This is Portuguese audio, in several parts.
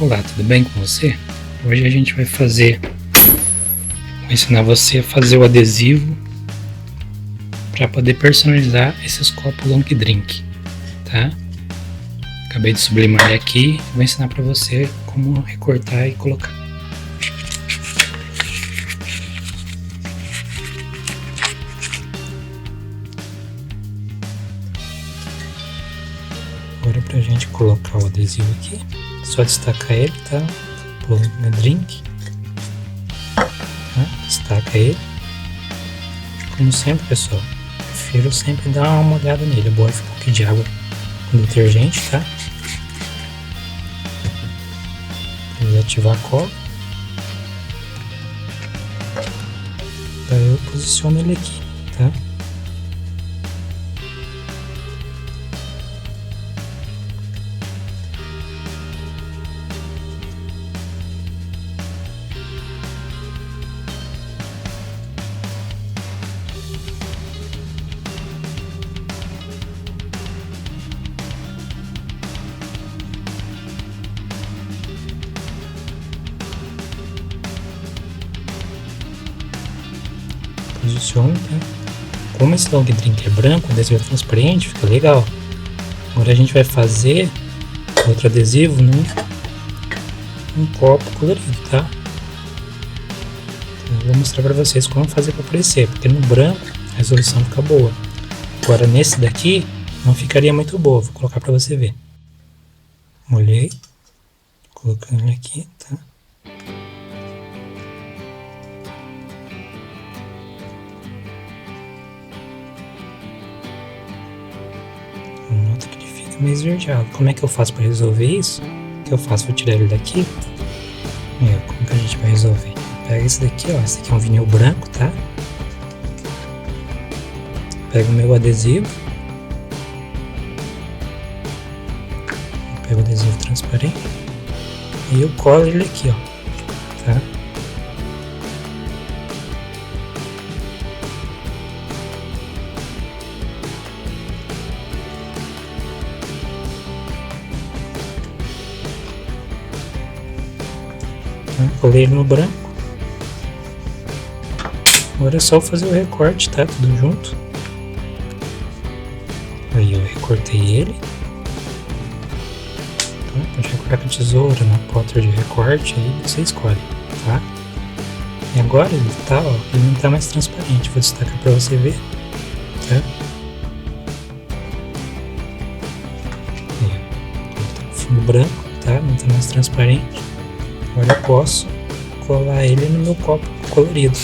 Olá, tudo bem com você? Hoje a gente vai ensinar você a fazer o adesivo para poder personalizar esses copos long drink, tá? Acabei de sublimar ele aqui, vou ensinar para você como recortar e colocar. Agora pra gente colocar o adesivo aqui, só destacar ele, tá? Long drink, tá? Destaca ele. Como sempre, pessoal, prefiro sempre dar uma molhada nele. É bom ficar um pouquinho de água com detergente, tá? Desativar a cola. Daí eu posiciono ele aqui, tá? Posiciona, tá? Como esse long drink é branco, o adesivo é transparente, fica legal. Agora a gente vai fazer outro adesivo num copo colorido, tá? Então, eu vou mostrar pra vocês como fazer pra aparecer, porque no branco a resolução fica boa. Agora nesse daqui não ficaria muito boa, vou colocar pra você ver. Molhei, colocando ele aqui, tá? Nota que ele fica meio esverdeado. Como é que eu faço para resolver isso? O que eu faço? Vou tirar ele daqui. Como que a gente vai resolver? Pega esse daqui, ó. Esse aqui é um vinil branco, tá? Pego o meu adesivo. Pego o adesivo transparente. E eu colo ele aqui, ó. Tá? Colei ele no branco. Agora é só fazer o recorte, tá? Tudo junto. Aí eu recortei ele. Tá? Pode recortar com a tesoura, na plotter de recorte, aí você escolhe, tá? E agora ele tá, ó, ele não tá mais transparente. Vou destacar pra você ver, tá? Aí, ele tá com fundo branco, tá? Não tá mais transparente. Agora eu posso colar ele no meu copo colorido,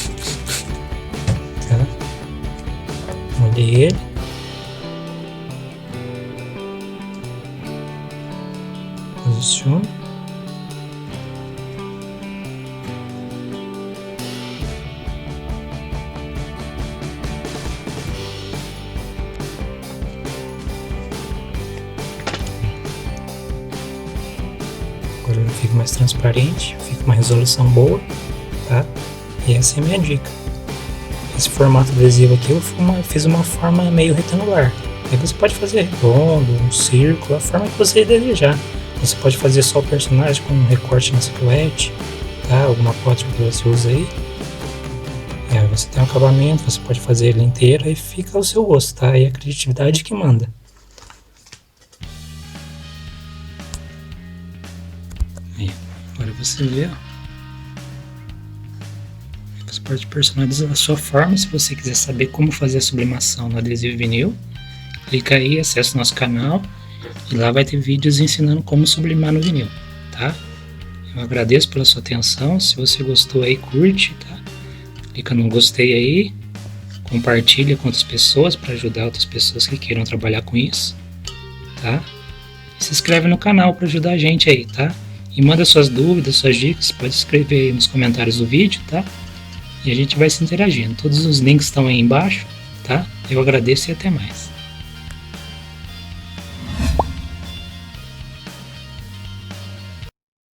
tá? Molhei ele. Posiciono. Agora ele fica mais transparente, fica uma resolução boa, tá? E essa é a minha dica. Esse formato adesivo aqui eu fiz uma forma meio retangular. Aí você pode fazer redondo, um círculo, a forma que você desejar. Você pode fazer só o personagem com um recorte na silhuete, tá? Alguma plotter que você usa aí. Você tem um acabamento, você pode fazer ele inteiro e fica ao seu gosto, tá? E a criatividade que manda. Agora você vê, ó. Você pode personalizar a sua forma. Se você quiser saber como fazer a sublimação no adesivo vinil, clica aí, acessa o nosso canal e lá vai ter vídeos ensinando como sublimar no vinil, tá? Eu agradeço pela sua atenção. Se você gostou aí, curte, tá? Clica no gostei aí, compartilha com outras pessoas para ajudar outras pessoas que queiram trabalhar com isso, tá? E se inscreve no canal para ajudar a gente aí, tá? E manda suas dúvidas, suas dicas, pode escrever aí nos comentários do vídeo, tá? E a gente vai se interagindo. Todos os links estão aí embaixo, tá? Eu agradeço e até mais.